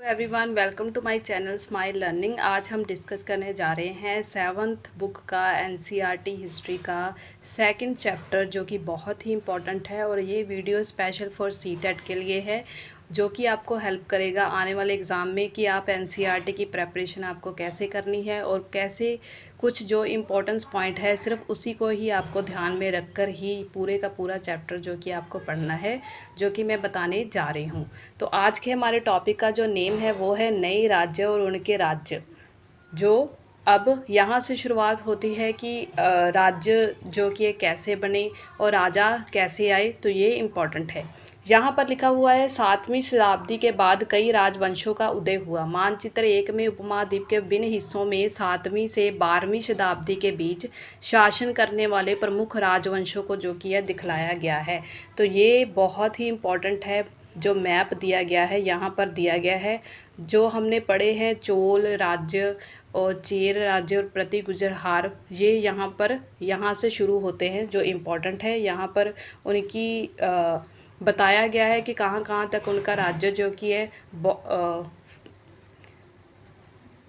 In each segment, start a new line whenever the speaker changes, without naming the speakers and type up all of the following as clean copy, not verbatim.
Everyone, welcome to my channel smile learning. आज हम discuss करने जा रहे हैं 7th बुक का एनसीईआरटी हिस्ट्री का सेकंड चैप्टर, जो कि बहुत ही इम्पोर्टेंट है। और ये वीडियो स्पेशल फॉर सीटेट के लिए है, जो कि आपको हेल्प करेगा आने वाले एग्ज़ाम में कि आप एनसीईआरटी की प्रेपरेशन आपको कैसे करनी है और कैसे कुछ जो इम्पोर्टेंस पॉइंट है सिर्फ उसी को ही आपको ध्यान में रखकर ही पूरे का पूरा चैप्टर जो कि आपको पढ़ना है, जो कि मैं बताने जा रही हूँ। तो आज के हमारे टॉपिक का जो नेम है वो है नए राज्य और उनके राज्य। जो अब यहाँ से शुरुआत होती है कि राज्य जो कि ये कैसे बने और राजा कैसे आए, तो ये इम्पोर्टेंट है। यहाँ पर लिखा हुआ है 7वीं शताब्दी के बाद कई राजवंशों का उदय हुआ। मानचित्र 1 में उपमहाद्वीप के विभिन्न हिस्सों में 7वीं से 12वीं शताब्दी के बीच शासन करने वाले प्रमुख राजवंशों को जो कि यह दिखलाया गया है। तो ये बहुत ही इम्पोर्टेंट है। जो मैप दिया गया है यहाँ पर दिया गया है, जो हमने पढ़े हैं चोल राज्य और चेर राज्य और प्रतिगुजरहार, ये यहाँ से शुरू होते हैं। जो इम्पोर्टेंट है यहाँ पर उनकी बताया गया है कि कहाँ कहाँ तक उनका राज्य जो कि है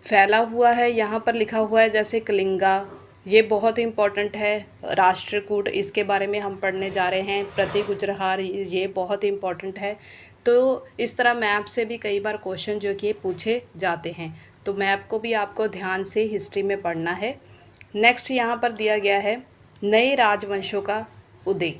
फैला हुआ है। यहाँ पर लिखा हुआ है जैसे कलिंगा, ये बहुत इम्पॉर्टेंट है। राष्ट्रकूट, इसके बारे में हम पढ़ने जा रहे हैं। प्रतिगुजरहार, ये बहुत इम्पॉर्टेंट है। तो इस तरह मैप से भी कई बार क्वेश्चन जो कि पूछे जाते हैं, तो मैप को भी आपको ध्यान से हिस्ट्री में पढ़ना है। नेक्स्ट यहाँ पर दिया गया है नए राजवंशों का उदय,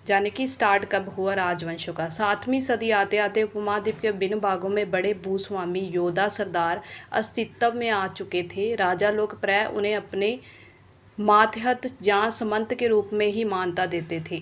यानी कि स्टार्ट कब हुआ राजवंशों का। 7वीं सदी आते आते उपमहाद्वीप के विभिन्न भागों में बड़े भूस्वामी योद्धा सरदार अस्तित्व में आ चुके थे। राजा लोग प्राय उन्हें अपने मातहत या समंत के रूप में ही मान्यता देते थे।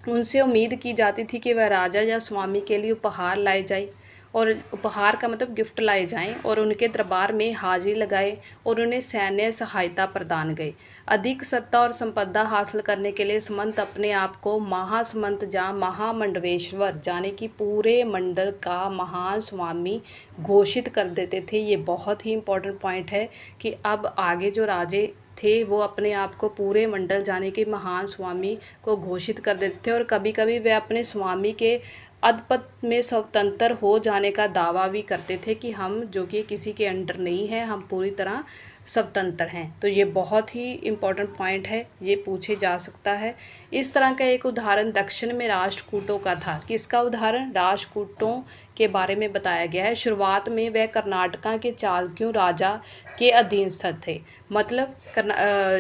उनसे उम्मीद की जाती थी कि वह राजा या स्वामी के लिए उपहार लाए जाए, और उपहार का मतलब गिफ्ट लाए जाएं, और उनके दरबार में हाजिरी लगाए और उन्हें सैन्य सहायता प्रदान गई। अधिक सत्ता और संपदा हासिल करने के लिए समंत अपने आप को महासमंत या महामंडवेश्वर, यानी कि पूरे मंडल का महान स्वामी घोषित कर देते थे। ये बहुत ही इम्पोर्टेंट पॉइंट है कि अब आगे जो राजे थे वो अपने आप को पूरे मंडल जाने के महान स्वामी को घोषित कर देते थे, और कभी कभी वे अपने स्वामी के अधपत में स्वतंत्र हो जाने का दावा भी करते थे कि हम जो कि किसी के अंडर नहीं है, हम पूरी तरह स्वतंत्र हैं। तो ये बहुत ही इम्पोर्टेंट पॉइंट है, ये पूछे जा सकता है। इस तरह का एक उदाहरण दक्षिण में राष्ट्रकूटों का था। किसका उदाहरण? राष्ट्रकूटों के बारे में बताया गया है। शुरुआत में वह कर्नाटका के चालुक्यों राजा के अधीनस्थ थे। मतलब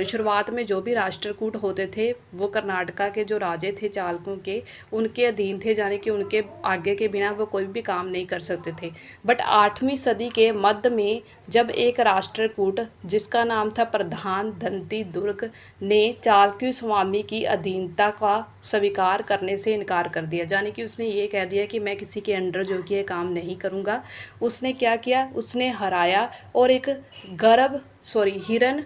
शुरुआत में जो भी राष्ट्रकूट होते थे वो कर्नाटका के जो राजे थे चालुक्यों के, उनके अधीन थे, यानी कि उनके आगे के बिना वो कोई भी काम नहीं कर सकते थे। बट 8वीं सदी के मध्य में जब एक राष्ट्रकूट जिसका नाम था प्रधान धनती दुर्ग ने चालुक्य स्वामी की अधीनता का स्वीकार करने से इनकार कर दिया, यानी कि उसने ये कह दिया कि मैं किसी के अंडर जो कि ये काम नहीं करूँगा। उसने क्या किया? उसने हराया और एक हिरन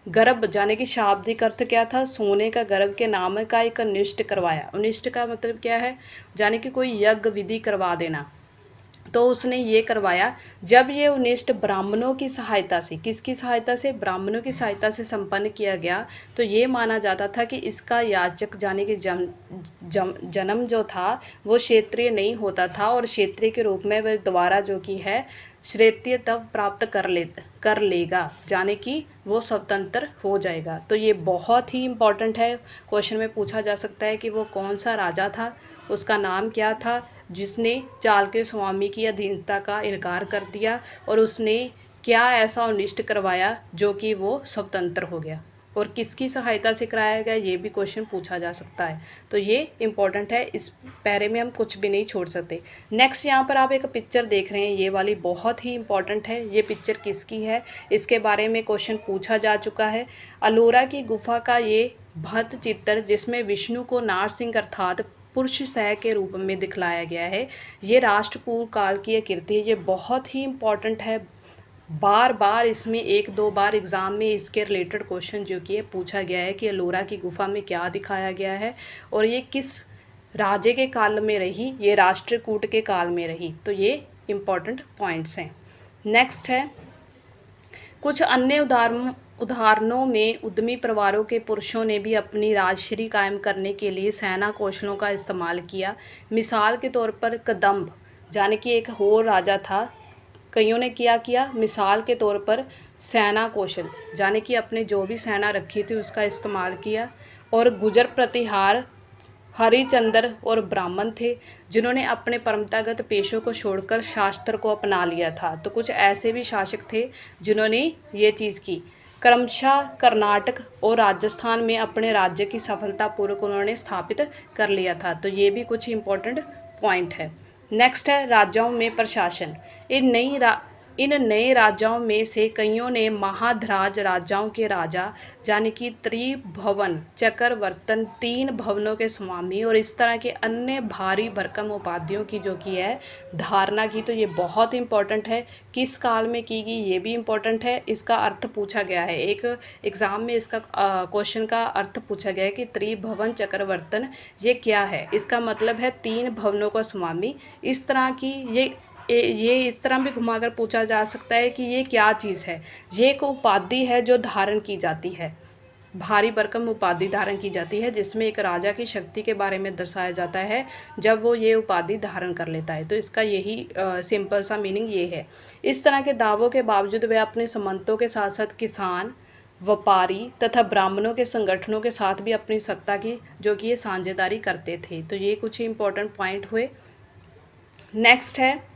गर्भ, यानी कि शाब्दिक अर्थ क्या था? सोने का गर्भ के नाम का एक अनिष्ट करवाया। अनिष्ट का मतलब क्या है? यानी कि कोई यज्ञ विधि करवा देना। तो उसने ये करवाया। जब ये उनिष्ट ब्राह्मणों की सहायता से, किसकी सहायता से? ब्राह्मणों की सहायता से संपन्न किया गया, तो ये माना जाता था कि इसका याचक यानी कि जन्म जो था वो क्षेत्रीय नहीं होता था, और क्षेत्रीय के रूप में वह दोबारा जो कि है श्रेत्य तब प्राप्त कर लेगा, यानी कि वो स्वतंत्र हो जाएगा। तो ये बहुत ही इम्पोर्टेंट है। क्वेश्चन में पूछा जा सकता है कि वो कौन सा राजा था, उसका नाम क्या था, जिसने चालुक्य स्वामी की अधीनता का इनकार कर दिया, और उसने क्या ऐसा अनिष्ट करवाया जो कि वो स्वतंत्र हो गया, और किसकी सहायता से कराया गया, ये भी क्वेश्चन पूछा जा सकता है। तो ये इम्पोर्टेंट है, इस पैरे में हम कुछ भी नहीं छोड़ सकते। नेक्स्ट यहाँ पर आप एक पिक्चर देख रहे हैं, ये वाली बहुत ही इम्पोर्टेंट है। ये पिक्चर किसकी है, इसके बारे में क्वेश्चन पूछा जा चुका है। अलोरा की गुफा का ये भत चित्र, जिसमें विष्णु को नारसिंह अर्थात पुरुष सह के रूप में दिखलाया गया है, ये राष्ट्रकूट काल की कीर्ति है। ये बहुत ही इम्पोर्टेंट है। बार बार इसमें 1-2 बार एग्ज़ाम में इसके रिलेटेड क्वेश्चन जो कि पूछा गया है कि अलोरा की गुफा में क्या दिखाया गया है और ये किस राजे के काल में रही, ये राष्ट्रकूट के काल में रही। तो ये इम्पोर्टेंट पॉइंट्स हैं। नेक्स्ट है कुछ अन्य उदाहरणों में उद्यमी परिवारों के पुरुषों ने भी अपनी राजश्री कायम करने के लिए सेना कौशलों का इस्तेमाल किया। मिसाल के तौर पर कदम्ब, यानी कि एक और राजा था कईयों ने किया मिसाल के तौर पर सेना कौशल, यानी कि अपने जो भी सेना रखी थी उसका इस्तेमाल किया। और गुजर प्रतिहार हरिचंद्र और ब्राह्मण थे जिन्होंने अपने परंपरागत पेशों को छोड़कर शास्त्र को अपना लिया था। तो कुछ ऐसे भी शासक थे जिन्होंने ये चीज़ की। क्रमशः कर्नाटक और राजस्थान में अपने राज्य की सफलतापूर्वक उन्होंने स्थापित कर लिया था। तो ये भी कुछ इम्पोर्टेंट पॉइंट है। नेक्स्ट है राज्यों में प्रशासन। इन नए राजाओं में से कईयों ने महाधराज राजाओं के राजा यानी कि त्रिभुवन चक्रवर्तन, 3 भवनों के स्वामी और इस तरह के अन्य भारी भरकम उपाधियों की जो की है धारणा की। तो ये बहुत इंपॉर्टेंट है, किस काल में की गई ये भी इम्पोर्टेंट है। इसका अर्थ पूछा गया है, एक एग्ज़ाम में इसका क्वेश्चन का अर्थ पूछा गया है कि त्रिभुवन चक्रवर्तन ये क्या है। इसका मतलब है 3 भवनों का स्वामी। इस तरह की ये इस तरह भी घुमाकर पूछा जा सकता है कि ये क्या चीज़ है। ये एक उपाधि है जो धारण की जाती है, भारी भरकम उपाधि धारण की जाती है जिसमें एक राजा की शक्ति के बारे में दर्शाया जाता है जब वो ये उपाधि धारण कर लेता है। तो इसका यही सिंपल सा मीनिंग ये है। इस तरह के दावों के बावजूद वे अपने सामंतों के साथ साथ किसान, व्यापारी तथा ब्राह्मणों के संगठनों के साथ भी अपनी सत्ता की जो कि ये साझेदारी करते थे। तो ये कुछ इंपॉर्टेंट पॉइंट हुए। नेक्स्ट है,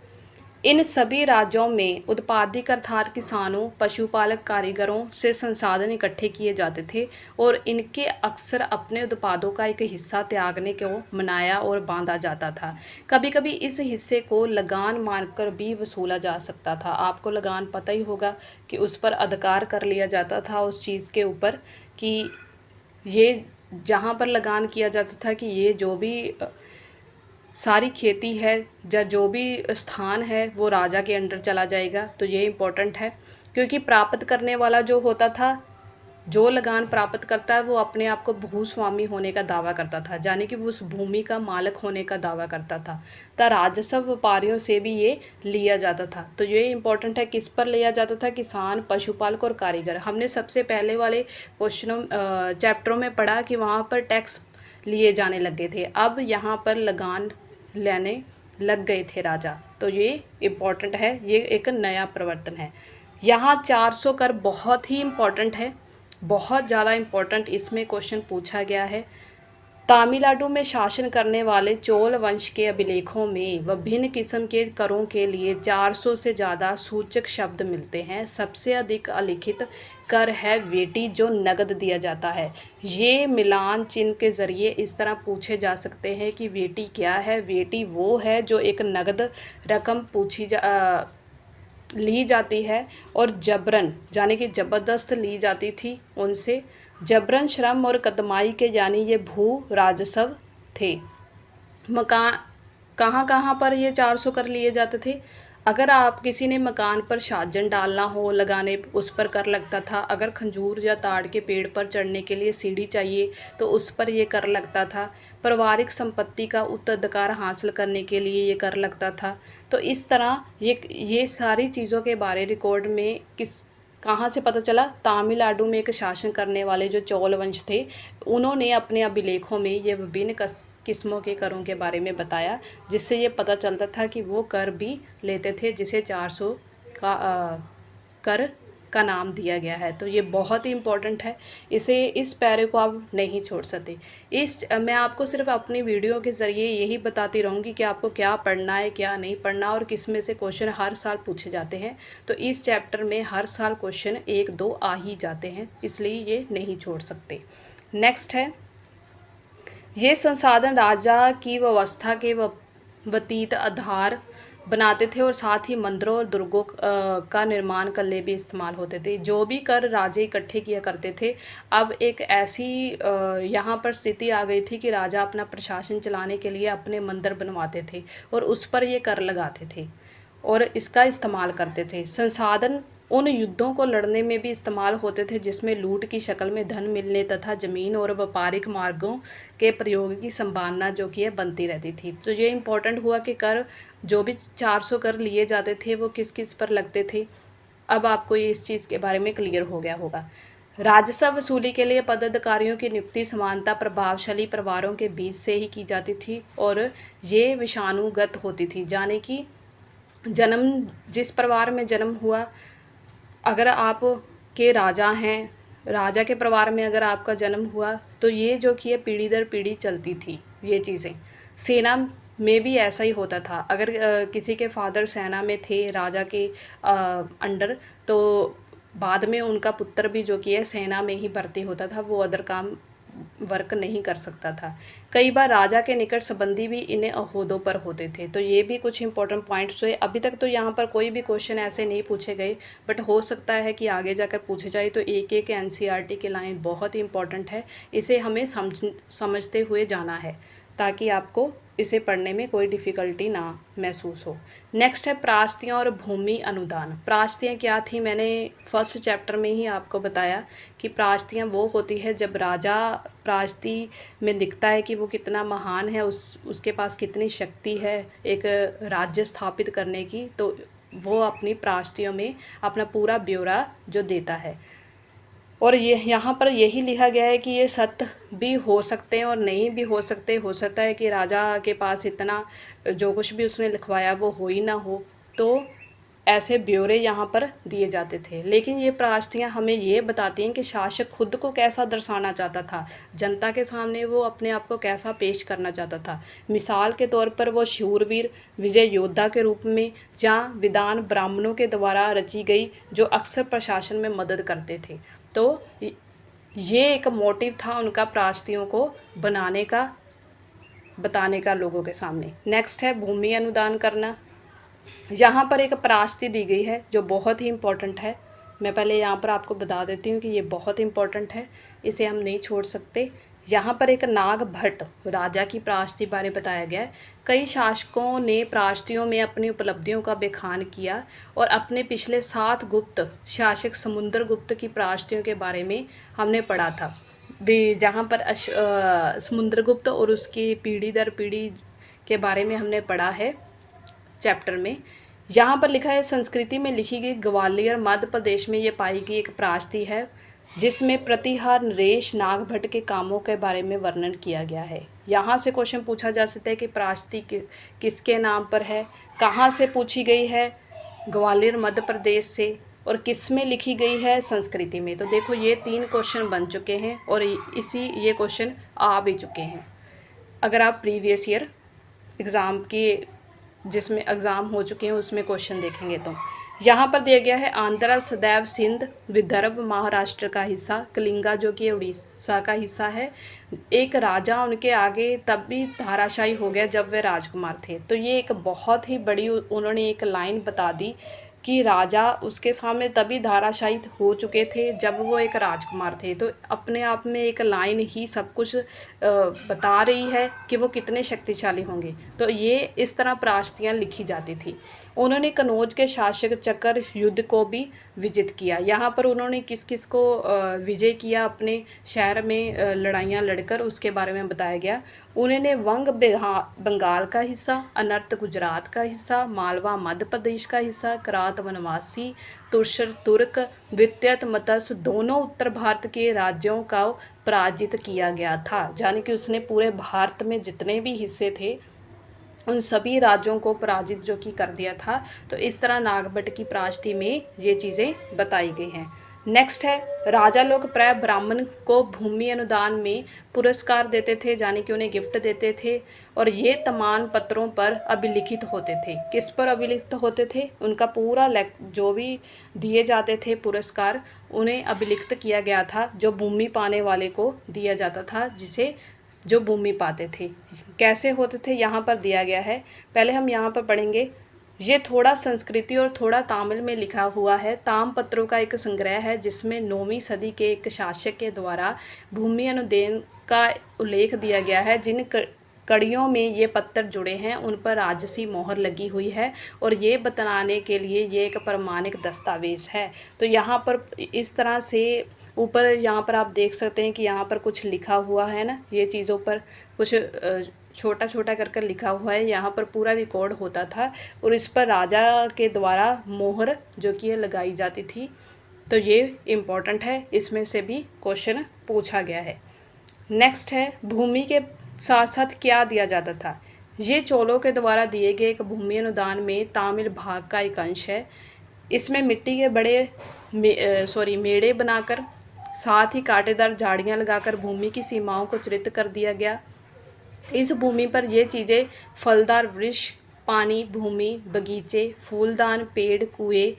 इन सभी राज्यों में उत्पादक अर्थात किसानों, पशुपालक, कारीगरों से संसाधन इकट्ठे किए जाते थे और इनके अक्सर अपने उत्पादों का एक हिस्सा त्यागने को मनाया और बांधा जाता था। कभी कभी इस हिस्से को लगान मानकर भी वसूला जा सकता था। आपको लगान पता ही होगा कि उस पर अधिकार कर लिया जाता था उस चीज़ के ऊपर कि ये जहाँ पर लगान किया जाता था कि ये जो भी सारी खेती है या जो भी स्थान है वो राजा के अंडर चला जाएगा। तो ये इम्पोर्टेंट है क्योंकि प्राप्त करने वाला जो होता था, जो लगान प्राप्त करता है वो अपने आप को भूस्वामी होने का दावा करता था, यानी कि वो उस भूमि का मालिक होने का दावा करता था। तो राजस्व व्यापारियों से भी ये लिया जाता था। तो ये इम्पोर्टेंट है, किस पर लिया जाता था? किसान, पशुपालक और कारीगर। हमने सबसे पहले वाले क्वेश्चनों चैप्टरों में पढ़ा कि वहाँ पर टैक्स लिए जाने लगे थे, अब यहाँ पर लगान लेने लग गए थे राजा। तो ये इम्पोर्टेंट है, ये एक नया परिवर्तन है। यहाँ 400 कर बहुत ही इम्पोर्टेंट है, बहुत ज़्यादा इम्पोर्टेंट इसमें क्वेश्चन पूछा गया है। तमिलनाडु में शासन करने वाले चोल वंश के अभिलेखों में विभिन्न किस्म के करों के लिए 400 से ज़्यादा सूचक शब्द मिलते हैं। सबसे अधिक अलिखित कर है वेटी जो नगद दिया जाता है। ये मिलान चिन्ह के ज़रिए इस तरह पूछे जा सकते हैं कि वेटी क्या है। वेटी वो है जो एक नगद रकम ली जाती है और जबरन यानी कि ज़बरदस्त ली जाती थी उनसे। जबरन श्रम और कदमाई के यानी ये भू राजस्व थे। मकान कहाँ पर ये 400 कर लिए जाते थे? अगर आप किसी ने मकान पर शाजन डालना हो लगाने, उस पर कर लगता था। अगर खंजूर या ताड़ के पेड़ पर चढ़ने के लिए सीढ़ी चाहिए तो उस पर ये कर लगता था। पारिवारिक संपत्ति का उत्तराधिकार हासिल करने के लिए ये कर लगता था। तो इस तरह ये सारी चीज़ों के बारे रिकॉर्ड में कहाँ से पता चला? तमिलनाडु में एक शासन करने वाले जो चोल वंश थे उन्होंने अपने अभिलेखों में ये विभिन्न किस्मों के करों के बारे में बताया, जिससे ये पता चलता था कि वो कर भी लेते थे जिसे 400 कर का नाम दिया गया है। तो ये बहुत ही इम्पोर्टेंट है, इस पैरे को आप नहीं छोड़ सकते। मैं आपको सिर्फ अपनी वीडियो के ज़रिए यही बताती रहूँगी कि आपको क्या पढ़ना है, क्या नहीं पढ़ना और किस में से क्वेश्चन हर साल पूछे जाते हैं। तो इस चैप्टर में हर साल क्वेश्चन 1-2 आ ही जाते हैं, इसलिए ये नहीं छोड़ सकते। नेक्स्ट है, ये संसाधन राजा की व्यवस्था के व्यतीत आधार बनाते थे और साथ ही मंदिरों और दुर्गों का निर्माण के लिए भी इस्तेमाल होते थे। जो भी कर राजा इकट्ठे किया करते थे, अब एक ऐसी यहाँ पर स्थिति आ गई थी कि राजा अपना प्रशासन चलाने के लिए अपने मंदिर बनवाते थे और उस पर ये कर लगाते थे और इसका इस्तेमाल करते थे। संसाधन उन युद्धों को लड़ने में भी इस्तेमाल होते थे जिसमें लूट की शक्ल में धन मिलने तथा ज़मीन और व्यापारिक मार्गों के प्रयोग की संभावना जो कि है बनती रहती थी। तो ये इम्पोर्टेंट हुआ कि कर जो भी 400 कर लिए जाते थे वो किस किस पर लगते थे। अब आपको ये इस चीज़ के बारे में क्लियर हो गया होगा। राजस्व वसूली के लिए पदाधिकारियों की नियुक्ति समानता प्रभावशाली परिवारों के बीच से ही की जाती थी और ये विषाणुगत होती थी, यानी कि जन्म जिस परिवार में जन्म हुआ, अगर आप के राजा हैं, राजा के परिवार में अगर आपका जन्म हुआ तो ये जो कि है पीढ़ी दर पीढ़ी चलती थी ये चीज़ें। सेना में भी ऐसा ही होता था, अगर किसी के फादर सेना में थे राजा के अंडर, तो बाद में उनका पुत्र भी जो कि है सेना में ही भर्ती होता था, वो अदर काम वर्क नहीं कर सकता था। कई बार राजा के निकट संबंधी भी इन्हें ओहदों पर होते थे। तो ये भी कुछ इंपॉर्टेंट पॉइंट्स हुए। अभी तक तो यहाँ पर कोई भी क्वेश्चन ऐसे नहीं पूछे गए, बट हो सकता है कि आगे जाकर पूछे जाए। तो एक एक एनसीईआरटी की लाइन बहुत ही इंपॉर्टेंट है, इसे हमें समझते हुए जाना है ताकि आपको इसे पढ़ने में कोई डिफ़िकल्टी ना महसूस हो। नेक्स्ट है प्रास्तियाँ और भूमि अनुदान। प्रास्तियाँ क्या थी, मैंने फर्स्ट चैप्टर में ही आपको बताया कि प्रास्तियाँ वो होती है जब राजा प्रास्ती में दिखता है कि वो कितना महान है, उसके पास कितनी शक्ति है एक राज्य स्थापित करने की, तो वो अपनी प्रास्तियों में अपना पूरा ब्यौरा जो देता है। और ये यहाँ पर यही लिखा गया है कि ये सत्य भी हो सकते हैं और नहीं भी हो सकते। हो सकता है कि राजा के पास इतना जो कुछ भी उसने लिखवाया वो हो ही ना हो, तो ऐसे ब्यौरे यहाँ पर दिए जाते थे। लेकिन ये प्रास्तियाँ हमें ये बताती हैं कि शासक खुद को कैसा दर्शाना चाहता था, जनता के सामने वो अपने आप को कैसा पेश करना चाहता था। मिसाल के तौर पर वो शूरवीर विजय योद्धा के रूप में, जहाँ विधान ब्राह्मणों के द्वारा रची गई जो अक्सर प्रशासन में मदद करते थे। तो ये एक मोटिव था उनका प्रास्तियों को बनाने का, बताने का लोगों के सामने। नेक्स्ट है भूमि अनुदान करना। यहाँ पर एक प्रास्ती दी गई है जो बहुत ही इम्पोर्टेंट है। मैं पहले यहाँ पर आपको बता देती हूँ कि ये बहुत इम्पोर्टेंट है, इसे हम नहीं छोड़ सकते। यहाँ पर एक नागभट्ट राजा की प्रास्ती बारे बताया गया है। कई शासकों ने प्रास्तियों में अपनी उपलब्धियों का बखान किया और अपने पिछले 7 गुप्त शासक समुद्रगुप्त की प्रास्तियों के बारे में हमने पढ़ा था भी, जहाँ पर समुद्रगुप्त और उसकी पीढ़ी दर पीढ़ी के बारे में हमने पढ़ा है चैप्टर में। यहाँ पर लिखा है संस्कृति में लिखी गई ग्वालियर मध्य प्रदेश में ये पाई गई एक प्रास्ती है जिसमें प्रतिहार नरेश नागभट्ट के कामों के बारे में वर्णन किया गया है। यहाँ से क्वेश्चन पूछा जा सकता है कि प्रास्ती किसके नाम पर है, कहाँ से पूछी गई है, ग्वालियर मध्य प्रदेश से, और किस में लिखी गई है, संस्कृति में। तो देखो ये 3 क्वेश्चन बन चुके हैं और ये क्वेश्चन आ भी चुके हैं अगर आप प्रीवियस ईयर एग्ज़ाम की जिसमें एग्ज़ाम हो चुके हैं उसमें क्वेश्चन देखेंगे। तो यहाँ पर दिया गया है आंध्रा सदैव सिंध विदर्भ महाराष्ट्र का हिस्सा, कलिंगा जो कि उड़ीसा का हिस्सा है। एक राजा उनके आगे तब भी धाराशायी हो गया जब वे राजकुमार थे। तो ये एक बहुत ही बड़ी उन्होंने एक लाइन बता दी कि राजा उसके सामने तभी धाराशायी हो चुके थे जब वो एक राजकुमार थे। तो अपने आप में एक लाइन ही सब कुछ बता रही है कि वो कितने शक्तिशाली होंगे। तो ये इस तरह प्रास्तियाँ लिखी जाती थी। उन्होंने कनौज के शासक चक्र युद्ध को भी विजित किया। यहाँ पर उन्होंने किस किस को विजय किया अपने शहर में लड़ाइयाँ लड़कर, उसके बारे में बताया गया। उन्होंने वंग बंगाल का हिस्सा, अनर्त गुजरात का हिस्सा, मालवा मध्य प्रदेश का हिस्सा, करात वनवासी, तुर्शर तुर्क, वित्यत मत्स्य दोनों उत्तर भारत के राज्यों का पराजित किया गया था। यानी कि उसने पूरे भारत में जितने भी हिस्से थे उन सभी राज्यों को पराजित जो कि कर दिया था। तो इस तरह नागभट्ट की प्रास्ती में ये चीज़ें बताई गई हैं। नेक्स्ट है राजा लोग प्राय ब्राह्मण को भूमि अनुदान में पुरस्कार देते थे, यानी कि उन्हें गिफ्ट देते थे, और ये तमाम पत्रों पर अभिलिखित होते थे। किस पर अभिलिखित होते थे, उनका पूरा जो भी दिए जाते थे पुरस्कार उन्हें अभिलिखित किया गया था, जो भूमि पाने वाले को दिया जाता था, जिसे जो भूमि पाते थे। कैसे होते थे यहाँ पर दिया गया है, पहले हम यहाँ पर पढ़ेंगे। ये थोड़ा संस्कृति और थोड़ा तमिल में लिखा हुआ है। ताम्रपत्रों का एक संग्रह है जिसमें 9वीं सदी के एक शासक के द्वारा भूमि अनुदान का उल्लेख दिया गया है। जिन कड़ियों में ये पत्थर जुड़े हैं उन पर राजसी मोहर लगी हुई है और ये बताने के लिए ये एक प्रमाणिक दस्तावेज है। तो यहाँ पर इस तरह से ऊपर यहाँ पर आप देख सकते हैं कि यहाँ पर कुछ लिखा हुआ है ना, ये चीज़ों पर कुछ छोटा छोटा कर लिखा हुआ है। यहाँ पर पूरा रिकॉर्ड होता था और इस पर राजा के द्वारा मोहर जो कि लगाई जाती थी। तो ये इम्पोर्टेंट है, इसमें से भी क्वेश्चन पूछा गया है। नेक्स्ट है भूमि के साथ साथ क्या दिया जाता था। ये चोलों के द्वारा दिए गए एक भूमि अनुदान में तामिल भाग का एक अंश है। इसमें मिट्टी के बड़े मेड़े बनाकर साथ ही कांटेदार झाड़ियाँ लगाकर भूमि की सीमाओं को चित्रित कर दिया गया। इस भूमि पर ये चीज़ें फलदार वृक्ष, पानी भूमि, बगीचे, फूलदान, पेड़, कुएं,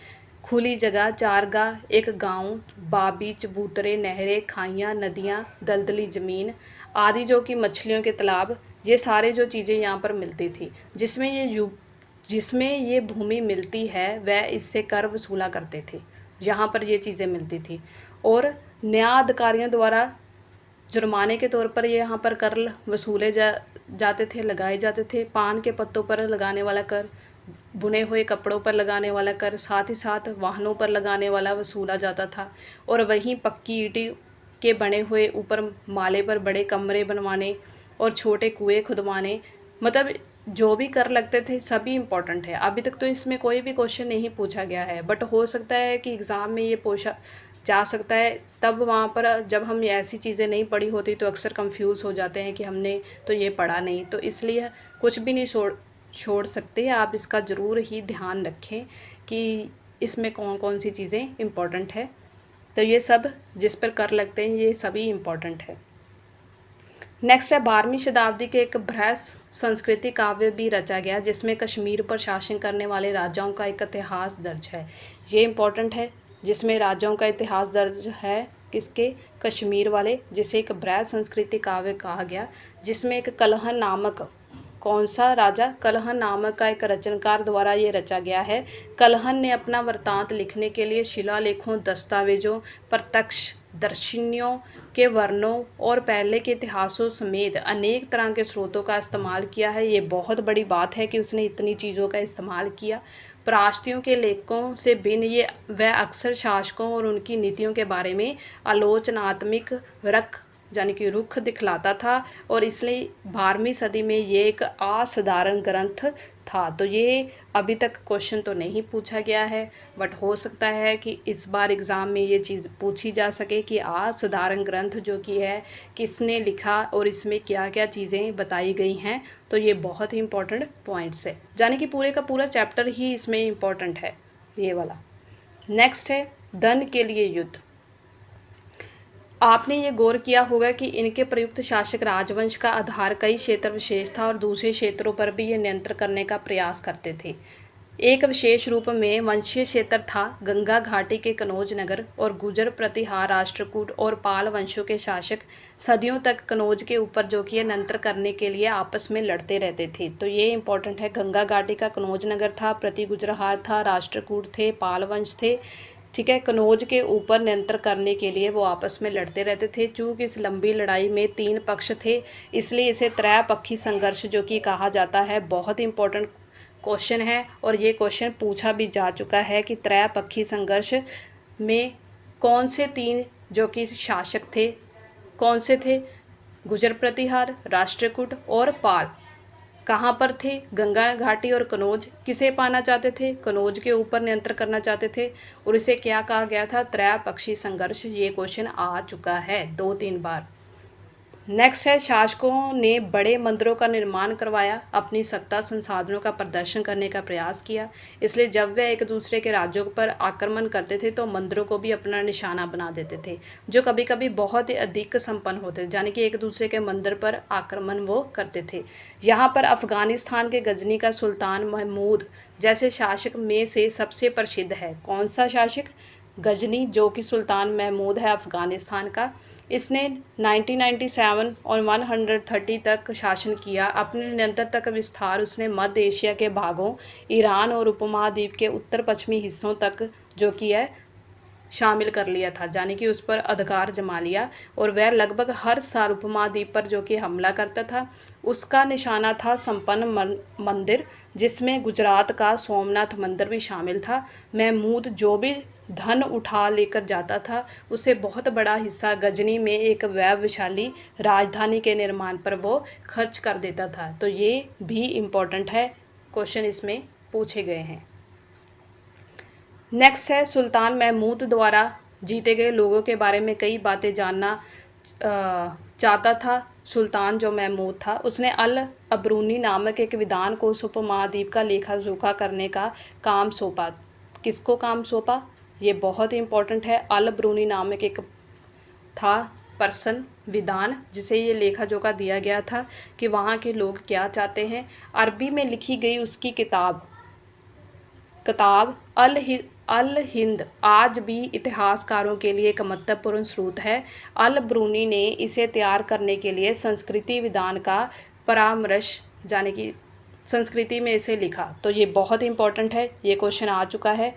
खुली जगह, चारगाह, एक गांव, बाबी, चबूतरे, नहरें, खाइयाँ, नदियाँ, दलदली ज़मीन आदि, जो कि मछलियों के तालाब, ये सारे जो चीज़ें यहाँ पर मिलती थी, जिसमें ये भूमि मिलती है वह इससे कर वसूला करते थे। यहाँ पर ये चीज़ें मिलती थी और न्याय अधिकारियों द्वारा जुर्माने के तौर पर यहाँ पर कर वसूले जाते थे, लगाए जाते थे। पान के पत्तों पर लगाने वाला कर, बुने हुए कपड़ों पर लगाने वाला कर, साथ ही साथ वाहनों पर लगाने वाला वसूला जाता था। और वहीं पक्की ईंट के बने हुए ऊपर माले पर बड़े कमरे बनवाने और छोटे कुएं खुदवाने, मतलब जो भी कर लगते थे सभी इम्पोर्टेंट है। अभी तक तो इसमें कोई भी क्वेश्चन नहीं पूछा गया है, बट हो सकता है कि एग्ज़ाम में ये पूछा जा सकता है। तब वहाँ पर जब हम ऐसी चीज़ें नहीं पढ़ी होती तो अक्सर कंफ्यूज हो जाते हैं कि हमने तो ये पढ़ा नहीं, तो इसलिए कुछ भी नहीं छोड़ सकते। आप इसका ज़रूर ही ध्यान रखें कि इसमें कौन कौन सी चीज़ें इम्पोर्टेंट है। तो ये सब जिस पर कर लगते हैं ये सभी इम्पोर्टेंट है। नेक्स्ट है 12वीं शताब्दी के एक बृहस्पति संस्कृति काव्य भी रचा गया जिसमें कश्मीर पर शासन करने वाले राजाओं का एक इतिहास दर्ज है। ये इम्पोर्टेंट है, जिसमें राजाओं का इतिहास दर्ज है किसके, कश्मीर वाले, जिसे एक बृहस्पति संस्कृति काव्य कहा गया, जिसमें एक कलहन नामक, कौन सा राजा, कलहन नामक का एक रचनकार द्वारा ये रचा गया है। कलहन ने अपना वृत्तांत लिखने के लिए शिलालेखों, दस्तावेजों, प्रत्यक्षदर्शियों के वर्णनों और पहले के इतिहासों समेत अनेक तरह के स्रोतों का इस्तेमाल किया है। ये बहुत बड़ी बात है कि उसने इतनी चीज़ों का इस्तेमाल किया। पराश्तियों के लेखकों से भिन्न ये वह अक्सर शासकों और उनकी नीतियों के बारे में आलोचनात्मक यानी कि रुख दिखलाता था और इसलिए 12वीं सदी में ये एक असाधारण ग्रंथ था। तो ये अभी तक क्वेश्चन तो नहीं पूछा गया है, बट हो सकता है कि इस बार एग्ज़ाम में ये चीज़ पूछी जा सके कि असाधारण ग्रंथ जो कि है किसने लिखा और इसमें क्या क्या चीज़ें बताई गई हैं। तो ये बहुत ही इंपॉर्टेंट पॉइंट्स है, यानी कि पूरे का पूरा चैप्टर ही इसमें इम्पोर्टेंट है ये वाला। नेक्स्ट है धन के लिए युद्ध। आपने ये गौर किया होगा कि इनके प्रयुक्त शासक राजवंश का आधार कई क्षेत्र विशेष था और दूसरे क्षेत्रों पर भी ये नियंत्रण करने का प्रयास करते थे। एक विशेष रूप में वंशीय क्षेत्र था। गंगा घाटी के कनौज नगर और गुजर, प्रतिहार, राष्ट्रकूट और पाल वंशों के शासक सदियों तक कनौज के ऊपर जो कि नियंत्रण करने के लिए आपस में लड़ते रहते थे। तो ये इंपॉर्टेंट है। गंगा घाटी का कनौज नगर था, प्रति गुजराहार था, राष्ट्रकूट थे, पाल वंश थे, ठीक है। कनौज के ऊपर नियंत्रण करने के लिए वो आपस में लड़ते रहते थे। चूँकि इस लंबी लड़ाई में 3 पक्ष थे, इसलिए इसे त्रैपक्षी संघर्ष जो कि कहा जाता है। बहुत इंपॉर्टेंट क्वेश्चन है और ये क्वेश्चन पूछा भी जा चुका है कि त्रैपक्षी संघर्ष में कौन से 3 जो कि शासक थे, कौन से थे, गुजर, प्रतिहार, राष्ट्रकूट और पाल, कहाँ पर थे, गंगा घाटी और कनौज। किसे पाना चाहते थे, कनौज के ऊपर नियंत्रण करना चाहते थे और इसे क्या कहा गया था, त्रैपक्षी संघर्ष। ये क्वेश्चन आ चुका है 2-3 बार। नेक्स्ट है शासकों ने बड़े मंदिरों का निर्माण करवाया, अपनी सत्ता संसाधनों का प्रदर्शन करने का प्रयास किया। इसलिए जब वे एक दूसरे के राज्यों पर आक्रमण करते थे तो मंदिरों को भी अपना निशाना बना देते थे, जो कभी कभी बहुत ही अधिक संपन्न होते थे, यानी कि एक दूसरे के मंदिर पर आक्रमण वो करते थे। यहाँ पर अफगानिस्तान के गजनी का सुल्तान महमूद जैसे शासक में से सबसे प्रसिद्ध है। कौन सा शासक, गजनी, जो कि सुल्तान महमूद है अफ़गानिस्तान का। इसने 1997 और 130 तक शासन किया। अपने निरंतर तक विस्तार उसने मध्य एशिया के भागों, ईरान और उपमहाद्वीप के उत्तर पश्चिमी हिस्सों तक जो कि है शामिल कर लिया था, यानी कि उस पर अधिकार जमा लिया। और वह लगभग हर साल उपमहाद्वीप पर जो कि हमला करता था। उसका निशाना था संपन्न मंदिर, जिसमें गुजरात का सोमनाथ मंदिर भी शामिल था। महमूद जो भी धन उठा लेकर जाता था उसे बहुत बड़ा हिस्सा गजनी में एक वैभवशाली राजधानी के निर्माण पर वो खर्च कर देता था। तो ये भी इम्पोर्टेंट है, क्वेश्चन इसमें पूछे गए हैं। नेक्स्ट है सुल्तान महमूद द्वारा जीते गए लोगों के बारे में कई बातें जानना चाहता था। सुल्तान जो महमूद था उसने अल अबरूनी नामक एक विद्वान को उस उपमहाद्वीप का लेखा जोखा करने का काम सौंपा। किसको काम सौंपा? ये बहुत इंपॉर्टेंट है। अल अबरूनी नामक एक था पर्सन, विद्वान, जिसे ये लेखा जोखा दिया गया था कि वहाँ के लोग क्या चाहते हैं। अरबी में लिखी गई उसकी किताब अल हिंद आज भी इतिहासकारों के लिए एक महत्वपूर्ण स्रोत है। अल ब्रूनी ने इसे तैयार करने के लिए संस्कृति विधान का परामर्श, यानी कि संस्कृति में इसे लिखा। तो ये बहुत इंपॉर्टेंट है, ये क्वेश्चन आ चुका है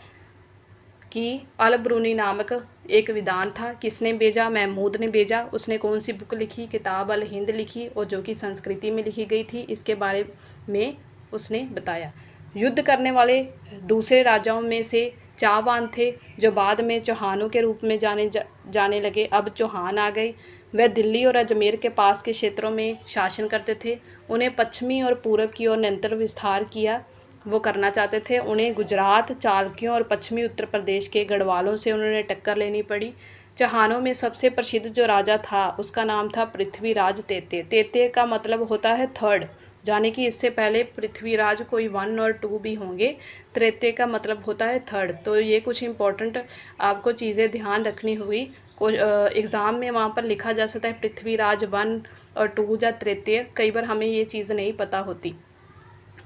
कि अल ब्रूनी नामक एक विद्वान था, किसने भेजा? महमूद ने भेजा। उसने कौन सी बुक लिखी? किताब अल हिंद लिखी, और जो कि संस्कृति में लिखी गई थी। इसके बारे में उसने बताया। युद्ध करने वाले दूसरे राजाओं में से चाहवान थे, जो बाद में चौहानों के रूप में जाने लगे। अब चौहान आ गए। वह दिल्ली और अजमेर के पास के क्षेत्रों में शासन करते थे। उन्हें पश्चिमी और पूर्व की ओर निरंतर विस्तार किया वो करना चाहते थे। उन्हें गुजरात, चालुक्यों और पश्चिमी उत्तर प्रदेश के गढ़वालों से उन्होंने टक्कर लेनी पड़ी। चौहानों में सबसे प्रसिद्ध जो राजा था उसका नाम था पृथ्वीराज तृतीय। तृतीय का मतलब होता है थर्ड, यानी कि इससे पहले पृथ्वीराज कोई 1 और 2 भी होंगे। तृतीय का मतलब होता है थर्ड। तो ये कुछ इंपॉर्टेंट आपको चीज़ें ध्यान रखनी हुई। एग्ज़ाम में वहाँ पर लिखा जा सकता है पृथ्वीराज 1 और 2 या तृतीय। कई बार हमें ये चीज़ नहीं पता होती,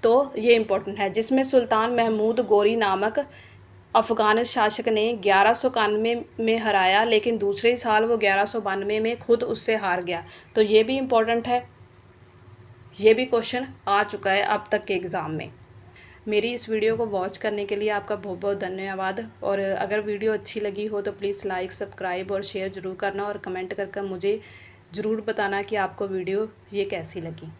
तो ये इम्पोर्टेंट है। जिसमें सुल्तान महमूद गोरी नामक अफ़गान शासक ने 1191 में हराया, लेकिन दूसरे साल वो 1192 में खुद उससे हार गया। तो ये भी इम्पोर्टेंट है, ये भी क्वेश्चन आ चुका है अब तक के एग्ज़ाम में। मेरी इस वीडियो को वॉच करने के लिए आपका बहुत बहुत धन्यवाद। और अगर वीडियो अच्छी लगी हो तो प्लीज़ लाइक, सब्सक्राइब और शेयर ज़रूर करना, और कमेंट करके मुझे ज़रूर बताना कि आपको वीडियो ये कैसी लगी।